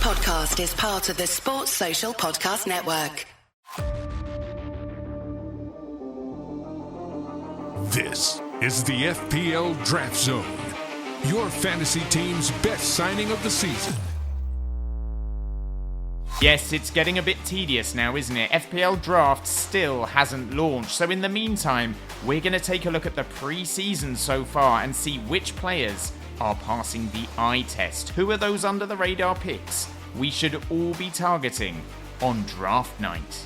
podcast is part of the Sports Social Podcast Network. This is the FPL Draft Zone, your fantasy team's best signing of the season. Yes, it's getting a bit tedious now, isn't it? FPL Draft still hasn't launched, so in the meantime, we're going to take a look at the pre-season so far and see which players are passing the eye test. Who are those under the radar picks we should all be targeting on draft night?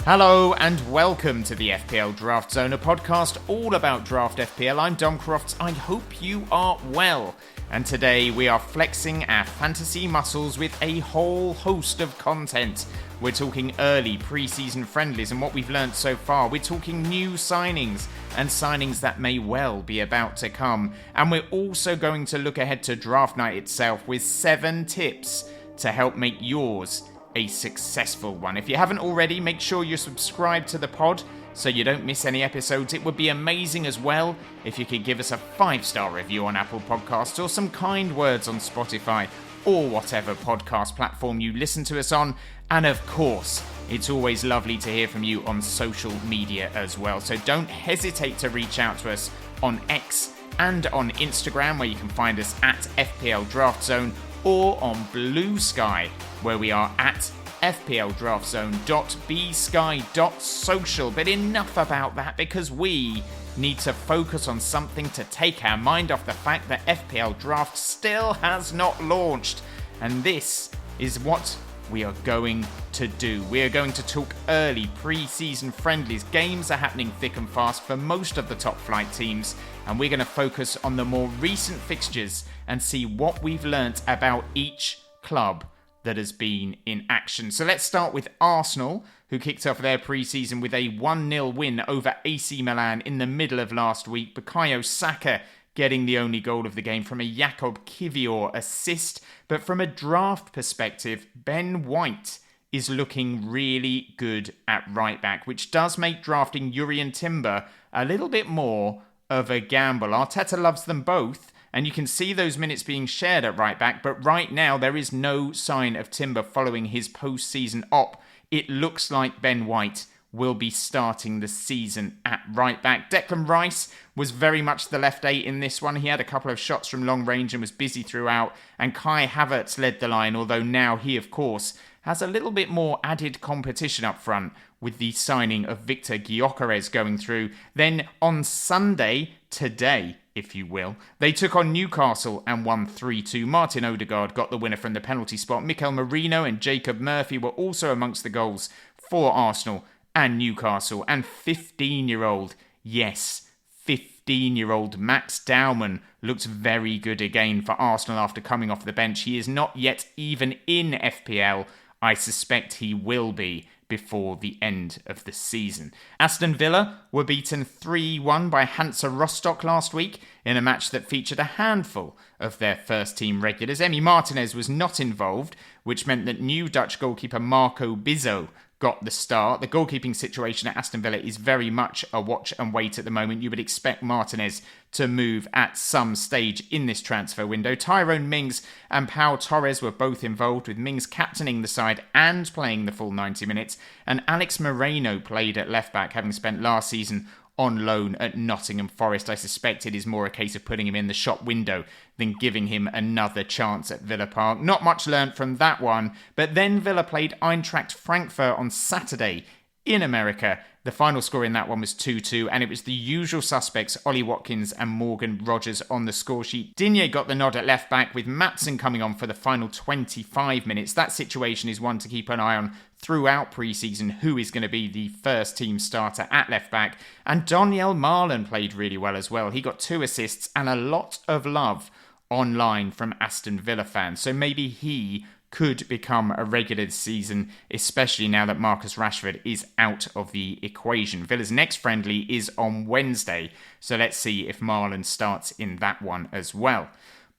Hello and welcome to the FPL Draft Zone, a podcast all about draft FPL. I'm Dom Crofts. I hope you are well. And today we are flexing our fantasy muscles with a whole host of content. We're talking early pre-season friendlies and what we've learnt so far. We're talking new signings and signings that may well be about to come. And we're also going to look ahead to draft night itself with 7 tips to help make yours a successful one. If you haven't already, make sure you subscribe to the pod so you don't miss any episodes. It would be amazing as well if you could give us a 5-star review on Apple Podcasts or some kind words on Spotify or whatever podcast platform you listen to us on. And of course, it's always lovely to hear from you on social media as well. So don't hesitate to reach out to us on X and on Instagram, where you can find us at FPL Draft Zone, or on Blue Sky, where we are at fpldraftzone.bsky.social. But enough about that, because we need to focus on something to take our mind off the fact that FPL Draft still has not launched. And this is what we are going to do. We are going to talk early pre-season friendlies. Games are happening thick and fast for most of the top flight teams, and we're going to focus on the more recent fixtures and see what we've learnt about each club that has been in action. So let's start with Arsenal, who kicked off their pre-season with a 1-0 win over AC Milan in the middle of last week. Bukayo Saka getting the only goal of the game from a Jakob Kivior assist. But from a draft perspective, Ben White is looking really good at right back, which does make drafting Jurrien Timber a little bit more of a gamble. Arteta loves them both, and you can see those minutes being shared at right back, but right now there is no sign of Timber following his post-season op. It looks like Ben White will be starting the season at right back. Declan Rice was very much the left 8 in this one. He had a couple of shots from long range and was busy throughout, and Kai Havertz led the line, although now he, of course, has a little bit more added competition up front with the signing of Victor Gyökeres going through. Then on Sunday, today, if you will, they took on Newcastle and won 3-2. Martin Odegaard got the winner from the penalty spot. Mikel Merino and Jacob Murphy were also amongst the goals for Arsenal and Newcastle. And 15-year-old, yes, 15-year-old Max Dowman looked very good again for Arsenal after coming off the bench. He is not yet even in FPL. I suspect he will be before the end of the season. Aston Villa were beaten 3-1 by Hansa Rostock last week in a match that featured a handful of their first-team regulars. Emi Martinez was not involved, which meant that new Dutch goalkeeper Marco Bizzo got the start. The goalkeeping situation at Aston Villa is very much a watch and wait at the moment. You would expect Martinez to move at some stage in this transfer window. Tyrone Mings and Pau Torres were both involved, with Mings captaining the side and playing the full 90 minutes. And Alex Moreno played at left back, having spent last season on loan at Nottingham Forest. I suspect it is more a case of putting him in the shop window than giving him another chance at Villa Park. Not much learnt from that one, but then Villa played Eintracht Frankfurt on Saturday in America. The final score in that one was 2-2, and it was the usual suspects, Ollie Watkins and Morgan Rogers, on the score sheet. Digne got the nod at left back, with Matson coming on for the final 25 minutes. That situation is one to keep an eye on throughout pre-season, who is going to be the first team starter at left back. And Daniel Marlon played really well as well. He got 2 assists and a lot of love online from Aston Villa fans. So maybe he could become a regular this season, especially now that Marcus Rashford is out of the equation. Villa's next friendly is on Wednesday, so let's see if Marlon starts in that one as well.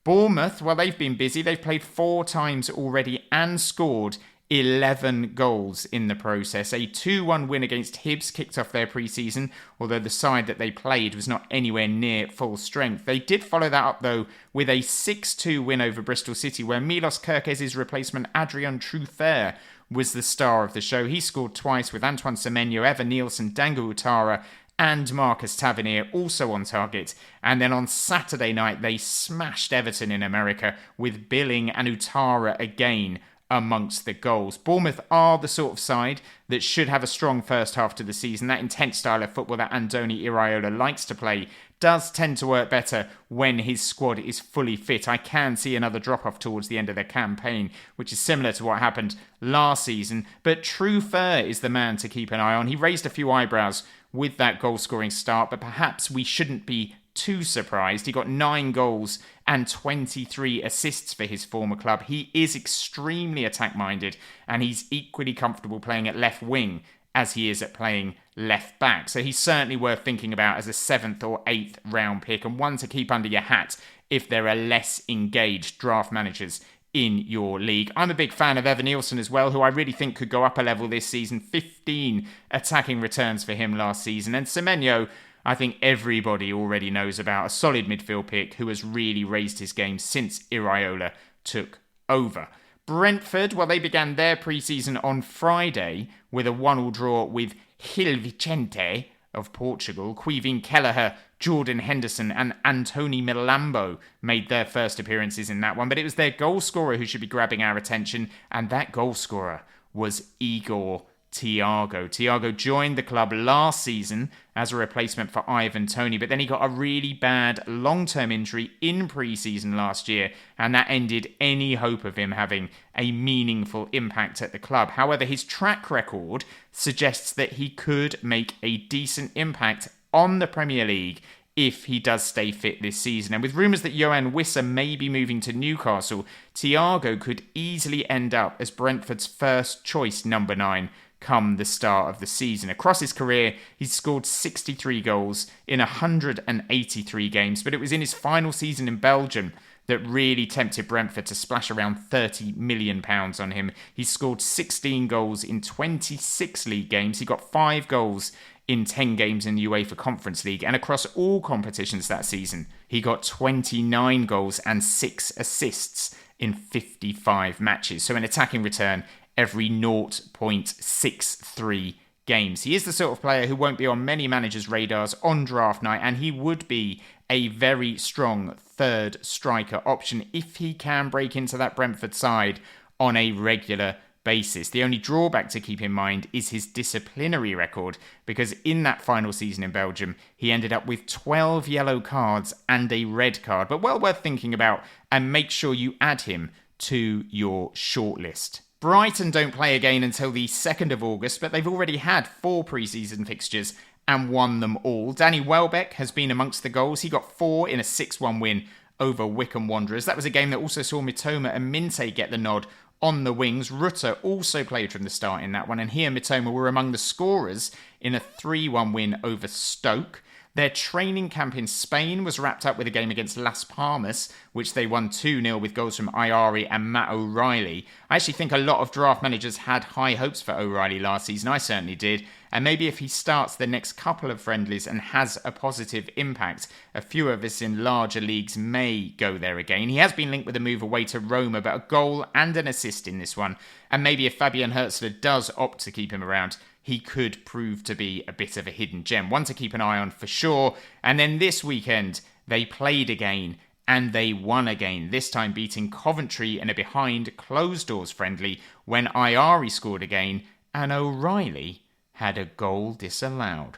Bournemouth, well, they've been busy. They've played 4 times already and scored 11 goals in the process. A 2-1 win against Hibs kicked off their pre-season, although the side that they played was not anywhere near full strength. They did follow that up, though, with a 6-2 win over Bristol City, where Milos Kerkez's replacement Adrian Truffert was the star of the show. He scored twice with Antoine Semenyo, Evan Nielsen, Dango Utara, and Marcus Tavernier also on target. And then on Saturday night, they smashed Everton in America with Billing and Utara again amongst the goals. Bournemouth are the sort of side that should have a strong first half to the season. That intense style of football that Andoni Iraola likes to play does tend to work better when his squad is fully fit. I can see another drop-off towards the end of their campaign, which is similar to what happened last season. But Truffert is the man to keep an eye on. He raised a few eyebrows with that goal-scoring start, but perhaps we shouldn't be too surprised. He got 9 goals and 23 assists for his former club. He is extremely attack-minded, and he's equally comfortable playing at left wing as he is at playing left back. So he's certainly worth thinking about as a 7th or 8th round pick, and one to keep under your hat if there are less engaged draft managers in your league. I'm a big fan of Evan Nielsen as well, who I really think could go up a level this season. 15 attacking returns for him last season. And Semenyo, I think everybody already knows about, a solid midfield pick who has really raised his game since Iraola took over. Brentford, well, they began their pre-season on Friday with a 1-1 draw with Gil Vicente of Portugal. Quivin Kelleher, Jordan Henderson and Anthony Milambo made their first appearances in that one, but it was their goal scorer who should be grabbing our attention, and that goal scorer was Igor Thiago. Thiago joined the club last season as a replacement for Ivan Toney, but then he got a really bad long-term injury in pre-season last year, and that ended any hope of him having a meaningful impact at the club. However, his track record suggests that he could make a decent impact on the Premier League if he does stay fit this season. And with rumours that Johan Wissa may be moving to Newcastle, Thiago could easily end up as Brentford's first choice number 9 come the start of the season. Across his career, he's scored 63 goals in 183 games, but it was in his final season in Belgium that really tempted Brentford to splash around £30 million on him. He scored 16 goals in 26 league games. He got 5 goals in 10 games in the UEFA Conference League, and across all competitions that season, he got 29 goals and 6 assists in 55 matches. So an attacking return every 0.63 games. He is the sort of player who won't be on many managers' radars on draft night, and he would be a very strong third striker option if he can break into that Brentford side on a regular basis. The only drawback to keep in mind is his disciplinary record, because in that final season in Belgium, he ended up with 12 yellow cards and a red card, but well worth thinking about, and make sure you add him to your shortlist. Brighton don't play again until the 2nd of August, but they've already had 4 pre-season fixtures and won them all. Danny Welbeck has been amongst the goals. He got 4 in a 6-1 win over Wycombe Wanderers. That was a game that also saw Mitoma and Minte get the nod on the wings. Rutter also played from the start in that one, and he and Mitoma were among the scorers in a 3-1 win over Stoke. Their training camp in Spain was wrapped up with a game against Las Palmas, which they won 2-0 with goals from Ayari and Matt O'Reilly. I actually think a lot of draft managers had high hopes for O'Reilly last season. I certainly did. And maybe if he starts the next couple of friendlies and has a positive impact, a few of us in larger leagues may go there again. He has been linked with a move away to Roma, but a goal and an assist in this one. And maybe if Fabian Hertzler does opt to keep him around, he could prove to be a bit of a hidden gem. One to keep an eye on for sure. And then this weekend, they played again and they won again, this time beating Coventry in a behind closed doors friendly when Ayari scored again and O'Reilly had a goal disallowed.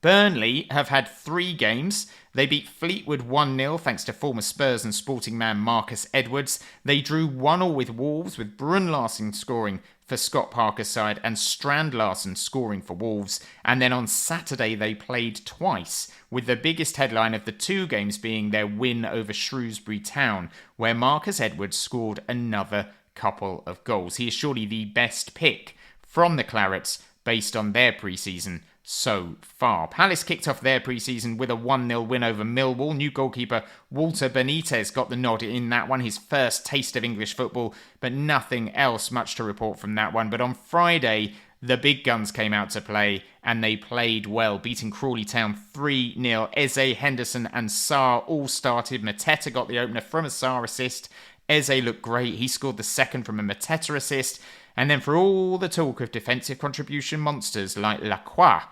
Burnley have had 3 games. They beat Fleetwood 1-0 thanks to former Spurs and Sporting man Marcus Edwards. They drew 1-1 with Wolves, with Brun Larsen scoring for Scott Parker's side and Strand Larsen scoring for Wolves. And then on Saturday they played twice, with the biggest headline of the 2 games being their win over Shrewsbury Town, where Marcus Edwards scored another couple of goals. He is surely the best pick from the Clarets based on their pre-season so far. Palace kicked off their pre-season with a 1-0 win over Millwall. New goalkeeper Walter Benitez got the nod in that one, his first taste of English football, but nothing else much to report from that one. But on Friday, the big guns came out to play, and they played well, beating Crawley Town 3-0. Eze, Henderson and Sarr all started. Mateta got the opener from a Sarr assist. Eze looked great. He scored the second from a Mateta assist. And then for all the talk of defensive contribution monsters like Lacroix,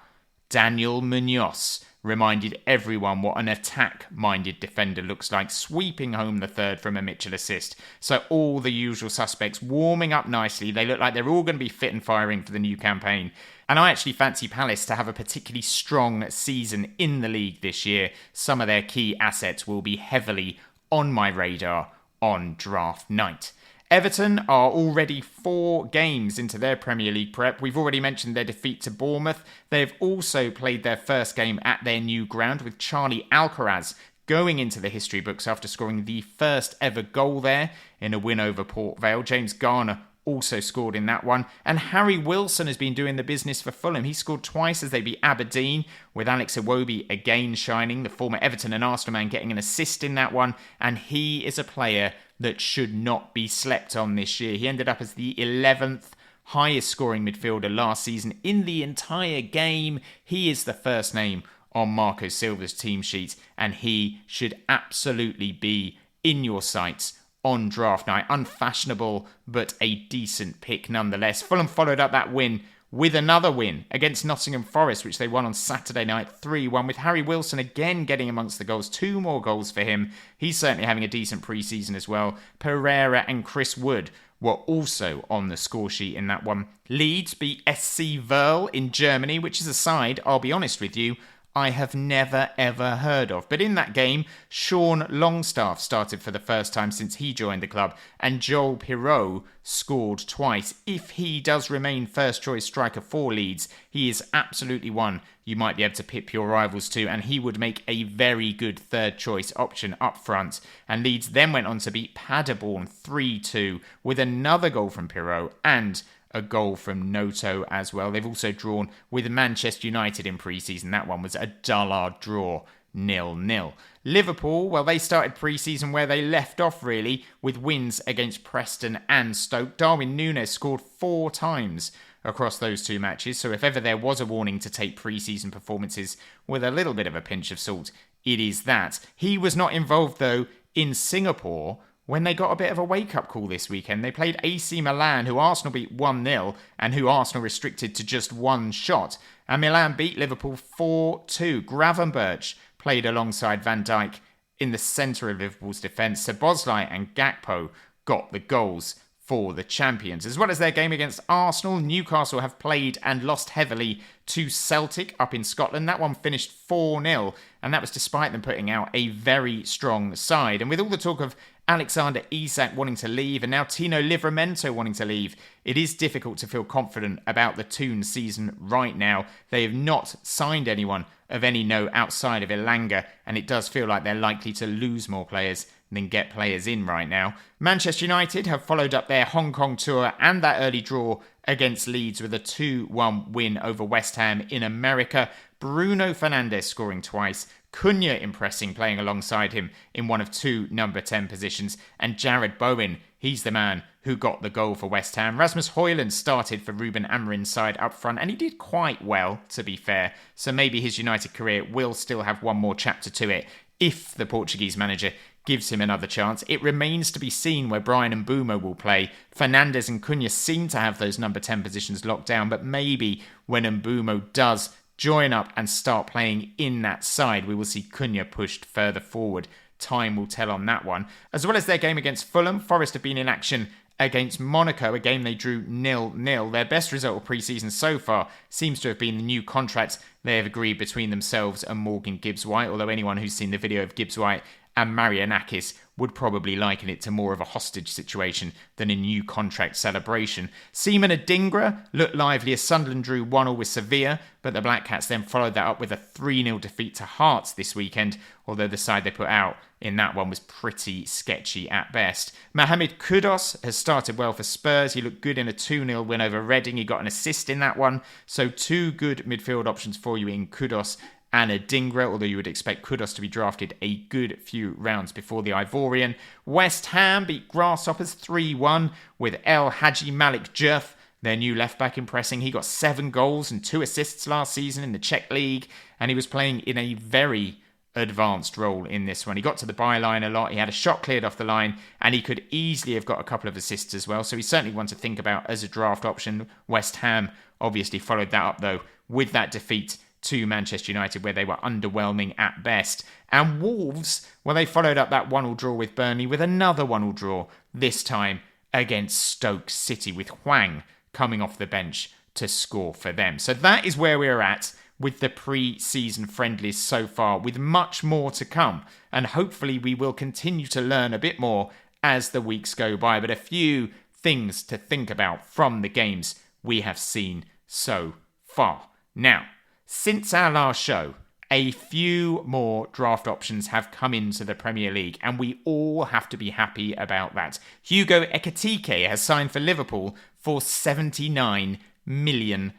Daniel Munoz reminded everyone what an attack-minded defender looks like, sweeping home the third from a Mitchell assist. So all the usual suspects warming up nicely. They look like they're all going to be fit and firing for the new campaign. And I actually fancy Palace to have a particularly strong season in the league this year. Some of their key assets will be heavily on my radar on draft night. Everton are already 4 games into their Premier League prep. We've already mentioned their defeat to Bournemouth. They've also played their first game at their new ground, with Charlie Alcaraz going into the history books after scoring the first ever goal there in a win over Port Vale. James Garner also scored in that one. And Harry Wilson has been doing the business for Fulham. He scored twice as they beat Aberdeen, with Alex Iwobi again shining, the former Everton and Arsenal man getting an assist in that one. And he is a player that should not be slept on this year. He ended up as the 11th highest scoring midfielder last season in the entire game. He is the first name on Marco Silva's team sheet, and he should absolutely be in your sights on draft night. Unfashionable, but a decent pick nonetheless. Fulham followed up that win with another win against Nottingham Forest, which they won on Saturday night 3-1, with Harry Wilson again getting amongst the goals. 2 more goals for him. He's certainly having a decent pre-season as well. Pereira and Chris Wood were also on the score sheet in that one. Leeds beat SC Verl in Germany, which is a side, I'll be honest with you, I have never ever heard of. But in that game, Sean Longstaff started for the first time since he joined the club, and Joel Pirot scored twice. If he does remain first choice striker for Leeds, he is absolutely one you might be able to pip your rivals to, and he would make a very good third choice option up front. And Leeds then went on to beat Paderborn 3-2 with another goal from Pirot and a goal from Noto as well. They've also drawn with Manchester United in pre-season. That one was a dullard draw, 0-0. Liverpool, well, they started pre-season where they left off, really, with wins against Preston and Stoke. Darwin Núñez scored 4 times across those 2 matches, so if ever there was a warning to take pre-season performances with a little bit of a pinch of salt, it is that. He was not involved, though, in Singapore, when they got a bit of a wake-up call this weekend. They played AC Milan, who Arsenal beat 1-0, and who Arsenal restricted to just 1 shot. And Milan beat Liverpool 4-2. Gravenberch played alongside Van Dijk in the centre of Liverpool's defence. Szoboszlai and Gakpo got the goals for the champions. As well as their game against Arsenal, Newcastle have played and lost heavily to Celtic up in Scotland. That one finished 4-0, and that was despite them putting out a very strong side. And with all the talk of Alexander Isak wanting to leave, and now Tino Livramento wanting to leave, it is difficult to feel confident about the Toon season right now. They have not signed anyone of any note outside of Elanga, and it does feel like they're likely to lose more players than get players in right now. Manchester United have followed up their Hong Kong tour and that early draw against Leeds with a 2-1 win over West Ham in America. Bruno Fernandes scoring twice, Cunha impressing, playing alongside him in one of 2 number 10 positions, and Jared Bowen, he's the man who got the goal for West Ham. Rasmus Højlund started for Ruben Amorim's side up front, and he did quite well, to be fair, so maybe his United career will still have one more chapter to it if the Portuguese manager gives him another chance. It remains to be seen where Bryan Mbeumo will play. Fernandes and Cunha seem to have those number 10 positions locked down, but maybe when Mbeumo does join up and start playing in that side, we will see Cunha pushed further forward. Time will tell on that one. As well as their game against Fulham, Forest have been in action against Monaco, a game they drew 0-0. Their best result of pre-season so far seems to have been the new contract they have agreed between themselves and Morgan Gibbs-White, although anyone who's seen the video of Gibbs-White and Marianakis would probably liken it to more of a hostage situation than a new contract celebration. Seaman Adingra looked lively as Sunderland drew 1-1 with Sevilla, but the Black Cats then followed that up with a 3-0 defeat to Hearts this weekend, although the side they put out in that one was pretty sketchy at best. Mohamed Kudus has started well for Spurs. He looked good in a 2-0 win over Reading. He got an assist in that one. So 2 good midfield options for you in Kudus and Adingra, although you would expect Kudus to be drafted a good few rounds before the Ivorian. West Ham beat Grasshoppers 3-1 with El Hadji Malik Jerf, their new left-back, impressing. He got 7 goals and 2 assists last season in the Czech League, and he was playing in a very advanced role in this one. He got to the byline a lot, he had a shot cleared off the line, and he could easily have got a couple of assists as well, so he's certainly one to think about as a draft option. West Ham obviously followed that up, though, with that defeat to Manchester United, where they were underwhelming at best. And Wolves, well, they followed up that 1-1 draw with Burnley with another 1-1 draw, this time against Stoke City, with Hwang coming off the bench to score for them. So that is where we're at with the pre-season friendlies so far, with much more to come. And hopefully we will continue to learn a bit more as the weeks go by. But a few things to think about from the games we have seen so far. Now, since our last show, a few more draft options have come into the Premier League, and we all have to be happy about that. Hugo Ekitike has signed for Liverpool for £79 million.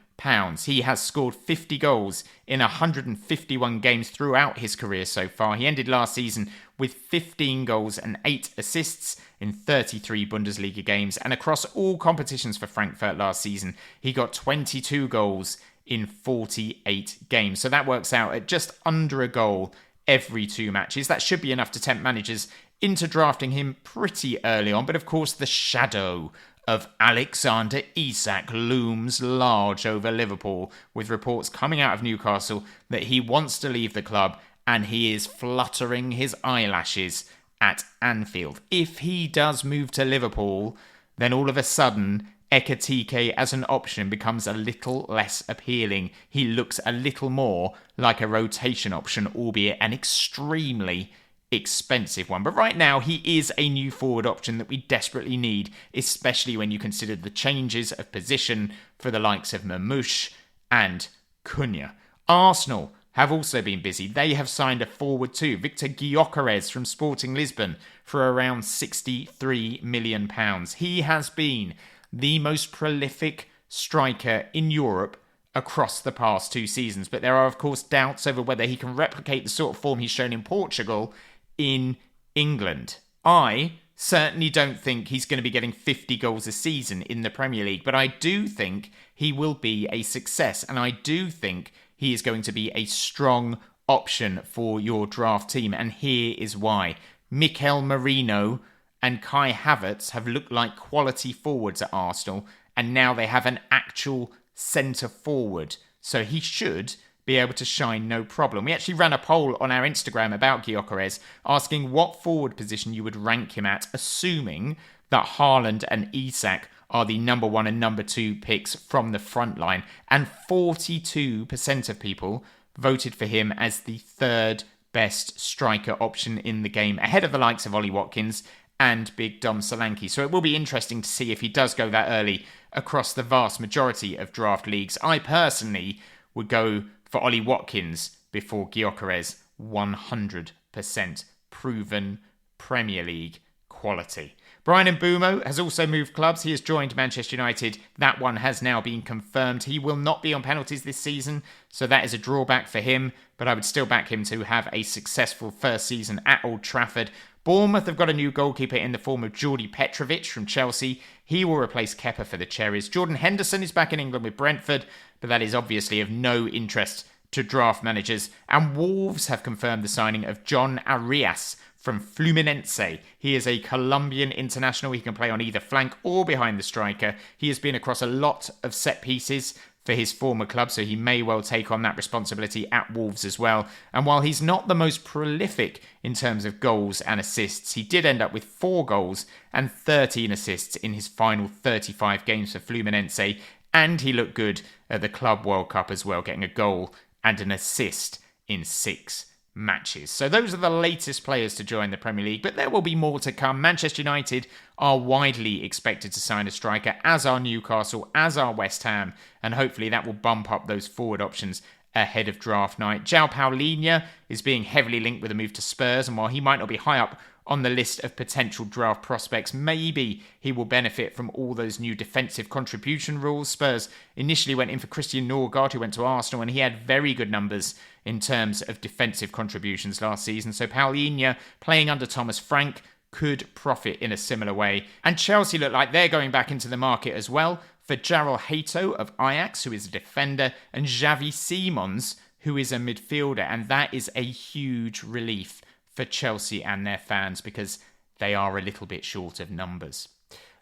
He has scored 50 goals in 151 games throughout his career so far. He ended last season with 15 goals and 8 assists in 33 Bundesliga games, and across all competitions for Frankfurt last season, he got 22 goals in 48 games. So that works out at just under a goal every 2 matches. That should be enough to tempt managers into drafting him pretty early on. But of course, the shadow of Alexander Isak looms large over Liverpool, with reports coming out of Newcastle that he wants to leave the club and he is fluttering his eyelashes at Anfield. If he does move to Liverpool, then all of a sudden Ekitike as an option becomes a little less appealing. He looks a little more like a rotation option, albeit an extremely expensive one. But right now, he is a new forward option that we desperately need, especially when you consider the changes of position for the likes of Mamouche and Cunha. Arsenal have also been busy. They have signed a forward too, Victor Gyökeres from Sporting Lisbon, for around £63 million. He has been the most prolific striker in Europe across the past 2 seasons. But there are, of course, doubts over whether he can replicate the sort of form he's shown in Portugal in England. I certainly don't think he's going to be getting 50 goals a season in the Premier League, but I do think he will be a success, and I do think he is going to be a strong option for your draft team, and here is why. Mikel Merino and Kai Havertz have looked like quality forwards at Arsenal, and now they have an actual centre forward. So he should be able to shine no problem. We actually ran a poll on our Instagram about Gyökeres, asking what forward position you would rank him at, assuming that Haaland and Isak are the number 1 and number 2 picks from the front line. And 42% of people voted for him as the 3rd best striker option in the game, ahead of the likes of Ollie Watkins and Big Dom Solanke. So it will be interesting to see if he does go that early across the vast majority of draft leagues. I personally would go for Ollie Watkins before Gyökeres, 100% proven Premier League quality. Bryan Mbeumo has also moved clubs. He has joined Manchester United. That one has now been confirmed. He will not be on penalties this season, so that is a drawback for him, but I would still back him to have a successful first season at Old Trafford. Bournemouth have got a new goalkeeper in the form of Jordi Petrovic from Chelsea. He will replace Kepa for the Cherries. Jordan Henderson is back in England with Brentford, but that is obviously of no interest to draft managers. And Wolves have confirmed the signing of John Arias from Fluminense. He is a Colombian international. He can play on either flank or behind the striker. He has been across a lot of set pieces for his former club, so he may well take on that responsibility at Wolves as well. And while he's not the most prolific in terms of goals and assists, he did end up with 4 goals and 13 assists in his final 35 games for Fluminense, and he looked good at the Club World Cup as well, getting a goal and an assist in 6 matches. So those are the latest players to join the Premier League, but there will be more to come. Manchester United are widely expected to sign a striker, as are Newcastle, as are West Ham, and hopefully that will bump up those forward options ahead of draft night. João Paulinho is being heavily linked with a move to Spurs, and while he might not be high up on the list of potential draft prospects, maybe he will benefit from all those new defensive contribution rules. Spurs initially went in for Christian Norgard, who went to Arsenal, and he had very good numbers in terms of defensive contributions last season. So Paulinho, playing under Thomas Frank, could profit in a similar way. And Chelsea look like they're going back into the market as well for Jarrell Hato of Ajax, who is a defender, and Xavi Simons, who is a midfielder. And that is a huge relief for Chelsea and their fans because they are a little bit short of numbers.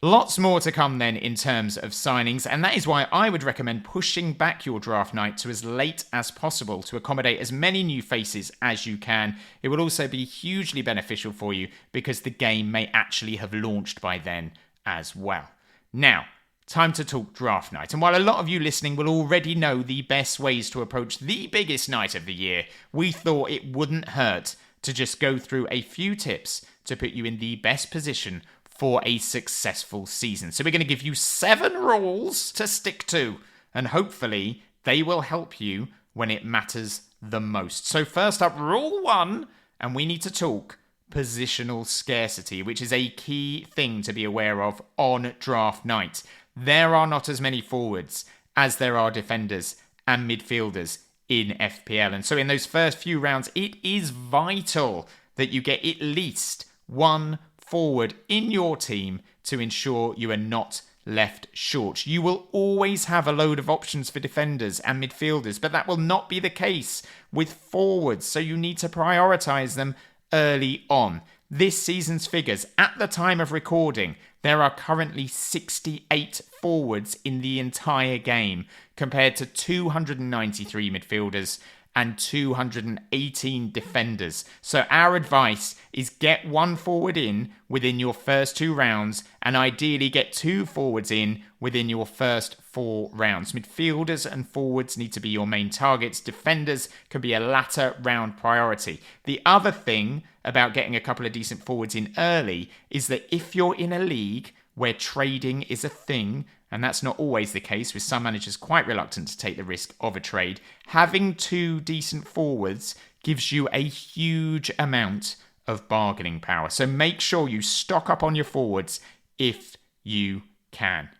Lots more to come then in terms of signings, and that is why I would recommend pushing back your draft night to as late as possible to accommodate as many new faces as you can. It will also be hugely beneficial for you because the game may actually have launched by then as well. Now, time to talk draft night. And while a lot of you listening will already know the best ways to approach the biggest night of the year, we thought it wouldn't hurt to just go through a few tips to put you in the best position for a successful season. So we're going to give you 7 rules to stick to, and hopefully they will help you when it matters the most. So first up, rule 1, and we need to talk positional scarcity, which is a key thing to be aware of on draft night. There are not as many forwards as there are defenders and midfielders in FPL. And so in those first few rounds, it is vital that you get at least one forward in your team to ensure you are not left short. You will always have a load of options for defenders and midfielders, but that will not be the case with forwards. So you need to prioritise them early on. This season's figures, at the time of recording, there are currently 68 forwards in the entire game, compared to 293 midfielders and 218 defenders. So our advice is get one forward in within your first 2 rounds, and ideally get 2 forwards in within your first 4 rounds. Midfielders and forwards need to be your main targets. Defenders can be a latter round priority. The other thing about getting a couple of decent forwards in early is that if you're in a league where trading is a thing, and that's not always the case, with some managers quite reluctant to take the risk of a trade, having 2 decent forwards gives you a huge amount of bargaining power. So make sure you stock up on your forwards if you can.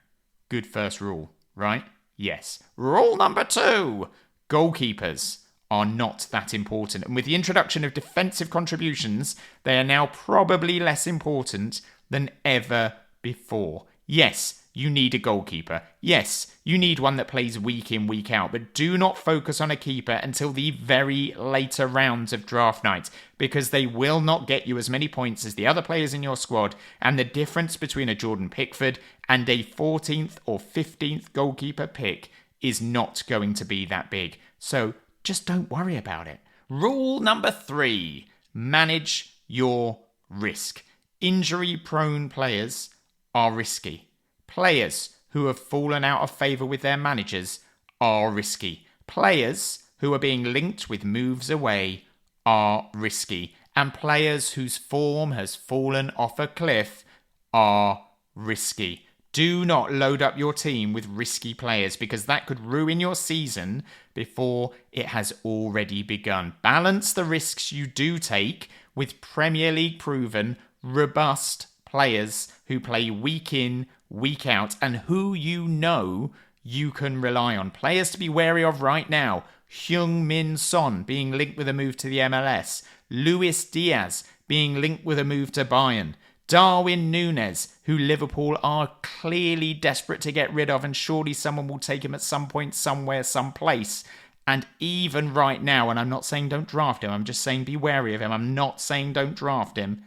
Good first rule, right? Yes. Rule number 2, goalkeepers are not that important. And with the introduction of defensive contributions, they are now probably less important than ever before. Yes, you need a goalkeeper. Yes, you need one that plays week in, week out, but do not focus on a keeper until the very later rounds of draft night, because they will not get you as many points as the other players in your squad, and the difference between a Jordan Pickford and a 14th or 15th goalkeeper pick is not going to be that big. So just don't worry about it. Rule number 3, manage your risk. Injury-prone players are risky. Players who have fallen out of favour with their managers are risky. Players who are being linked with moves away are risky. And players whose form has fallen off a cliff are risky. Do not load up your team with risky players, because that could ruin your season before it has already begun. Balance the risks you do take with Premier League proven, robust players who play week in, week out, and who you know you can rely on. Players to be wary of right now: Heung-min Son being linked with a move to the MLS, Luis Diaz being linked with a move to Bayern, Darwin Núñez, who Liverpool are clearly desperate to get rid of, and surely someone will take him at some point, somewhere, someplace. And even right now, and I'm not saying don't draft him, I'm just saying be wary of him, I'm not saying don't draft him,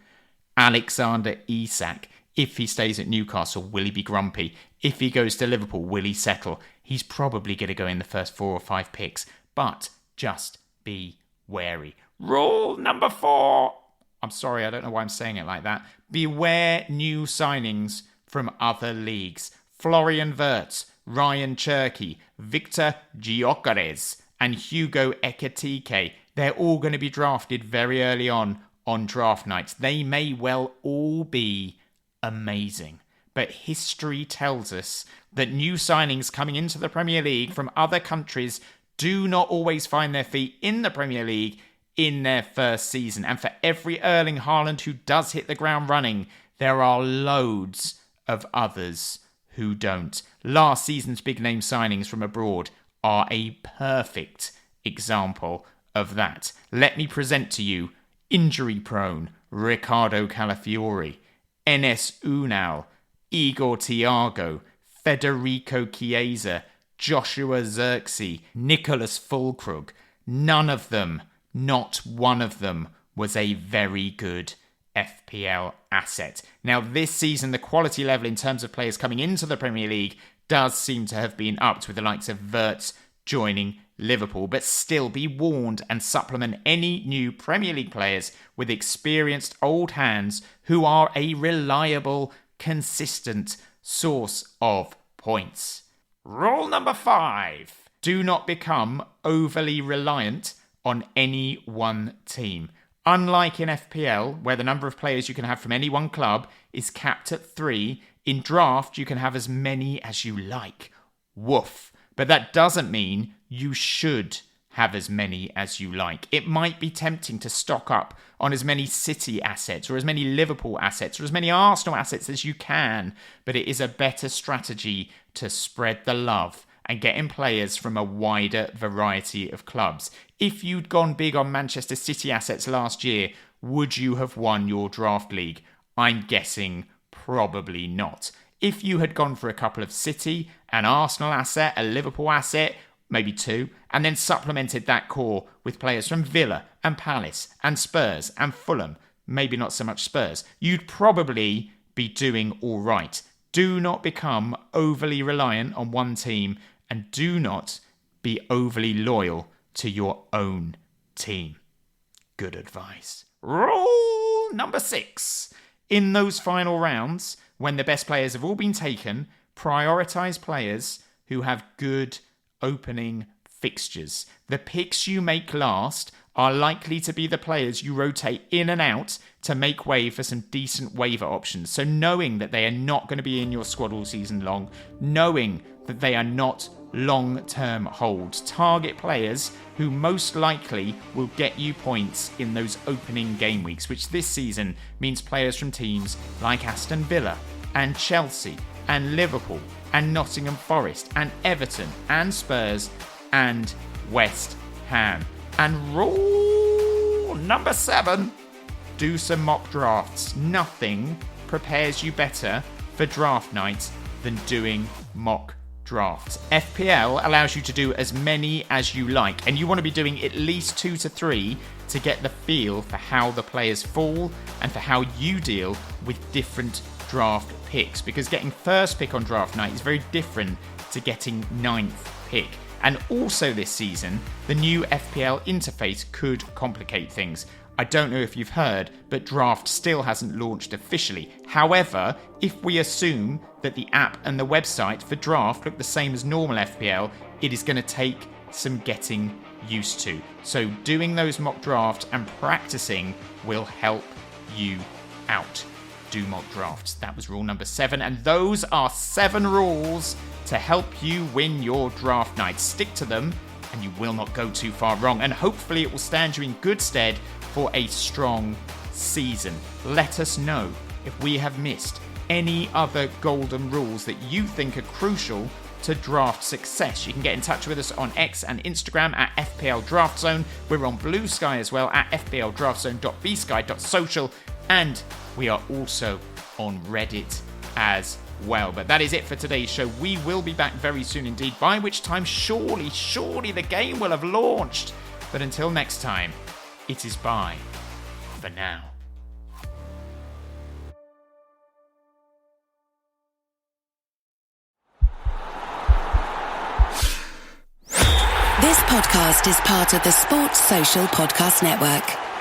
Alexander Isak. If he stays at Newcastle, will he be grumpy? If he goes to Liverpool, will he settle? He's probably going to go in the first 4 or 5 picks, but just be wary. Rule number 4. I'm sorry, I don't know why I'm saying it like that. Beware new signings from other leagues. Florian Wirtz, Ryan Cherky, Victor Gyökeres, and Hugo Ekitike. they're all going to be drafted very early on draft nights. They may well all be amazing. But history tells us that new signings coming into the Premier League from other countries do not always find their feet in the Premier League in their first season. And for every Erling Haaland who does hit the ground running, there are loads of others who don't. Last season's big name signings from abroad are a perfect example of that. Let me present to you injury-prone Ricardo Calafiori, Enes Unal, Igor Thiago, Federico Chiesa, Joshua Zirkzee, Nicholas Füllkrug. None of them, not one of them, was a very good FPL asset. Now, this season, the quality level in terms of players coming into the Premier League does seem to have been upped, with the likes of Wirtz joining Liverpool, but still be warned and supplement any new Premier League players with experienced old hands who are a reliable, consistent source of points. Rule number 5. Do not become overly reliant on any one team. Unlike in FPL, where the number of players you can have from any one club is capped at 3, in draft you can have as many as you like. Woof. But that doesn't mean you should have as many as you like. It might be tempting to stock up on as many City assets or as many Liverpool assets or as many Arsenal assets as you can, but it is a better strategy to spread the love and get in players from a wider variety of clubs. If you'd gone big on Manchester City assets last year, would you have won your draft league? I'm guessing probably not. If you had gone for a couple of City, an Arsenal asset, a Liverpool asset, maybe 2, and then supplemented that core with players from Villa and Palace and Spurs and Fulham, maybe not so much Spurs, you'd probably be doing all right. Do not become overly reliant on one team, and do not be overly loyal to your own team. Good advice. Rule number 6. In those final rounds, when the best players have all been taken, prioritise players who have good opening fixtures. The picks you make last are likely to be the players you rotate in and out to make way for some decent waiver options. So knowing that they are not going to be in your squad all season long, knowing that they are not long-term holds, target players who most likely will get you points in those opening game weeks, which this season means players from teams like Aston Villa and Chelsea and Liverpool and Nottingham Forest and Everton and Spurs and West Ham. And rule number 7, do some mock drafts. Nothing prepares you better for draft night than doing mock drafts. FPL allows you to do as many as you like, and you want to be doing at least 2 to 3 to get the feel for how the players fall and for how you deal with different draft picks, because getting first pick on draft night is very different to getting 9th pick. And also this season, the new FPL interface could complicate things. I don't know if you've heard, but Draft still hasn't launched officially. However, if we assume that the app and the website for Draft look the same as normal FPL, it is going to take some getting used to. So doing those mock drafts and practicing will help you out. Do mock drafts. That was rule number 7, and those are 7 rules to help you win your draft night. Stick to them and you will not go too far wrong, and hopefully it will stand you in good stead for a strong season. Let us know if we have missed any other golden rules that you think are crucial to draft success. You can get in touch with us on X and Instagram at FPL Draft Zone. We're on Blue Sky as well at fpldraftzone.bsky.social, and we are also on Reddit as well. But that is it for today's show. We will be back very soon indeed, by which time surely the game will have launched. But until next time, it is bye for now. This podcast is part of the Sports Social Podcast Network.